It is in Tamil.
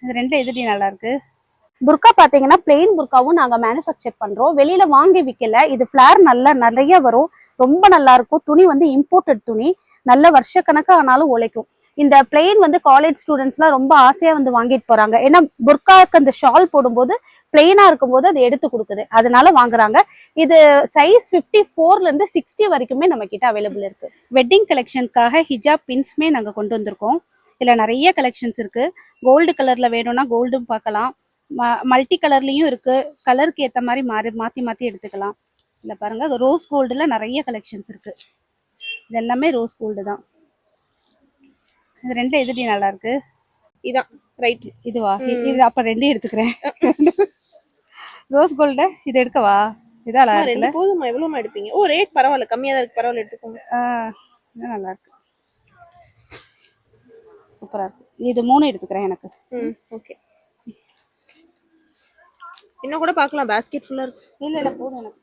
இது ரெண்டு எதுடி நல்லா இருக்கு. புர்கா பாத்தீங்கன்னா பிளெயின் புர்காவும் நாங்க மேனுஃபேக்சர் பண்றோம். வெளியில வாங்கி விக்கல. இது ஃபிளார் நல்லா நிறைய வரும், ரொம்ப நல்லா இருக்கும். துணி வந்து இம்போர்ட்டட் துணி, நல்ல வருஷ கணக்கா ஆனாலும் உழைக்கும். இந்த பிளெயின் வந்து காலேஜ் ஸ்டூடெண்ட்ஸ்லாம் ரொம்ப ஆசையா வந்து வாங்கிட்டு போறாங்க. ஏன்னா புர்காக்கு அந்த ஷால் போடும்போது பிளெயினா இருக்கும்போது அது எடுத்து கொடுக்குது, அதனால வாங்குறாங்க. இது சைஸ் 54ல இருந்து 60 வரைக்குமே நம்ம கிட்ட அவைலபிள் இருக்கு. வெட்டிங் கலெக்ஷனுக்காக ஹிஜாப் பின்ஸ்மே நாங்க கொண்டு வந்திருக்கோம். இதுல நிறைய கலெக்ஷன்ஸ் இருக்கு. கோல்டு கலர்ல வேணும்னா கோல்டும் பார்க்கலாம், மல்டி கலர்லயும் இருக்கு. கலருக்கு ஏத்த மாதிரி மாத்தி மாத்தி எடுத்துக்கலாம். இல்ல பாருங்க, ரோஸ் கோல்டுல நிறைய கலெக்ஷன்ஸ் இருக்கு. இது எல்லாமே ரோஸ் கோல்டு தான். இது ரெண்டு எதுடி நல்லா இருக்கு. இதான் ரைட். இதுவா? இது அப்ப ரெண்டையும் எடுத்துக்கிறேன். ரோஸ் கோல்டு இது எடுக்கவா? இதா ரெண்டு போதுமா? எவ்வளவுமா எடுப்பீங்க? ஓ ரேட் பரவாயில்ல, கம்மியா தான் இருக்கு, பரவாயில்ல எடுத்துக்கோங்க. இது நல்லா இருக்கு, சூப்பரா இருக்கு. இது 3 எடுத்துக்கிறேன் எனக்கு. ஓகே. இன்னும் கூட பார்க்கலாம், பாஸ்கெட் ஃபுல்லா இருக்கு. இல்ல போதும் எனக்கு.